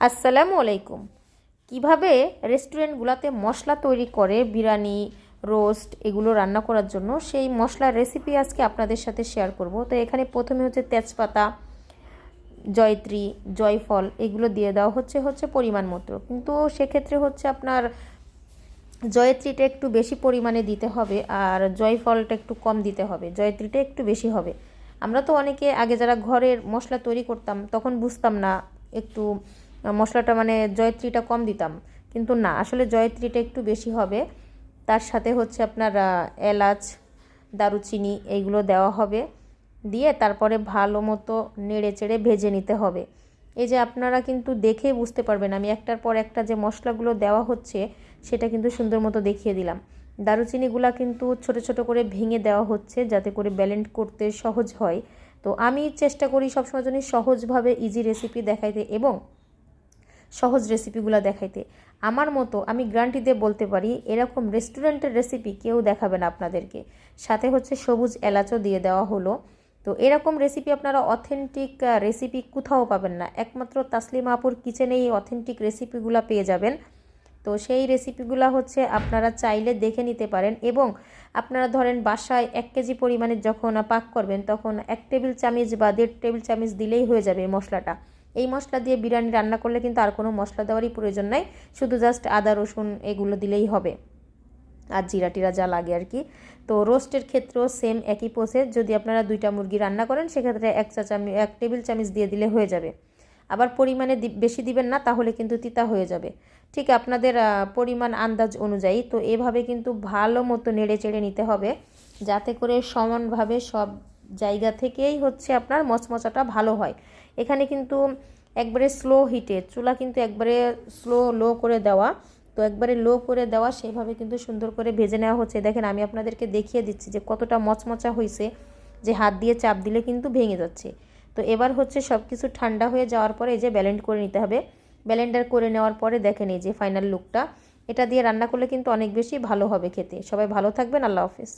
আসসালামু আলাইকুম। কিভাবে রেস্টুরেন্টগুলোতে মশলা তৈরি করে বিরিয়ানি, রোস্ট এগুলো রান্না করার জন্য সেই মশলার রেসিপি আজকে আপনাদের সাথে শেয়ার করব। তো এখানে প্রথমে হচ্ছে তেজপাতা, জয়ত্রী, জয়ফল এগুলো দিয়ে দেওয়া হচ্ছে পরিমাণ মতো। কিন্তু সেক্ষেত্রে হচ্ছে আপনার জয়ত্রীটা একটু বেশি পরিমাণে দিতে হবে আর জয়ফলটা একটু কম দিতে হবে, জয়ত্রীটা একটু বেশি হবে। আমরা তো অনেকে আগে যারা ঘরের মশলা তৈরি করতাম তখন বুঝতাম না, একটু মশলাটা মানে জয়ত্রীটা কম দিতাম, কিন্তু না, আসলে জয়ত্রীটা একটু বেশি হবে। তার সাথে হচ্ছে আপনার এলাচ, দারুচিনি এইগুলো দেওয়া হবে, দিয়ে তারপরে ভালো মতো নেড়ে চেড়ে ভেজে নিতে হবে। এই যে আপনারা কিন্তু দেখেই বুঝতে পারবেন আমি একটার পর একটা যে মশলাগুলো দেওয়া হচ্ছে সেটা কিন্তু সুন্দর মতো দেখিয়ে দিলাম। দারুচিনিগুলা কিন্তু ছোট ছোট করে ভেঙে দেওয়া হচ্ছে যাতে করে ব্লেন্ড করতে সহজ হয়। তো আমি চেষ্টা করি সবসময় জন্য সহজভাবে ইজি রেসিপি দেখাইতে এবং সহজ রেসিপিগুলো দেখাইতে। আমার মতো আমি গ্যারান্টি দিয়ে বলতে পারি এরকম রেস্টুরেন্টের রেসিপি কেউ দেখাবে না আপনাদেরকে। সাথে হচ্ছে সবুজ এলাচও দিয়ে দেওয়া হলো। তো এরকম রেসিপি আপনারা অথেন্টিক রেসিপি কোথাও পাবেন না, একমাত্র তাসলিমা আপুর কিচেনে এই অথেন্টিক রেসিপিগুলো পেয়ে যাবেন। তো সেই রেসিপিগুলো হচ্ছে আপনারা চাইলে দেখে নিতে পারেন এবং আপনারা ধরেন বাসায় 1 কেজি পরিমাণে যখন পাক করবেন তখন 1 টেবিল চামচ বা 1.5 টেবিল চামচ দিলেই হয়ে যাবে এই মশলাটা। এই মশলা দিয়ে বিরিয়ানি রান্না করলে কিন্তু আর কোনো মশলা দেওয়ারই প্রয়োজন নাই, শুধু জাস্ট আদা রসুন এগুলো দিলেই হবে, আর জিরা টিরা যা লাগে আর কি। তো রোস্টের ক্ষেত্রেও সেম একই প্রসেস, যদি আপনারা 2টা মুরগি রান্না করেন সেক্ষেত্রে 1 টেবিল চামচ দিয়ে দিলে হয়ে যাবে। আবার পরিমাণে বেশি দিবেন না, তাহলে কিন্তু তিতা হয়ে যাবে। ঠিক আপনাদের পরিমাণ আন্দাজ অনুযায়ী। তো এভাবে কিন্তু ভালো মতো নেড়ে চেড়ে নিতে হবে যাতে করে সমানভাবে সব জায়গা থেকেই হচ্ছে আপনার মচমচাটা ভালো হয়। এখানে কিন্তু একবারে স্লো হিটে, চুলা কিন্তু একবারে লো করে দেওয়া। তো একবারে লো করে দেওয়া, সেইভাবে কিন্তু সুন্দর করে ভেজে নেওয়া হচ্ছে। দেখেন আমি আপনাদেরকে দেখিয়ে দিচ্ছি যে কতটা মচমচা হয়েছে, যে হাত দিয়ে চাপ দিলে কিন্তু ভেঙে যাচ্ছে। তো এবার হচ্ছে সব কিছু ঠান্ডা হয়ে যাওয়ার পরে এই যে ব্লেন্ড করে নিতে হবে। ব্লেন্ডার করে নেওয়ার পরে দেখেন এই যে ফাইনাল লুকটা। এটা দিয়ে রান্না করলে কিন্তু অনেক বেশি ভালো হবে খেতে। সবাই ভালো থাকবেন, আল্লাহ হাফেজ।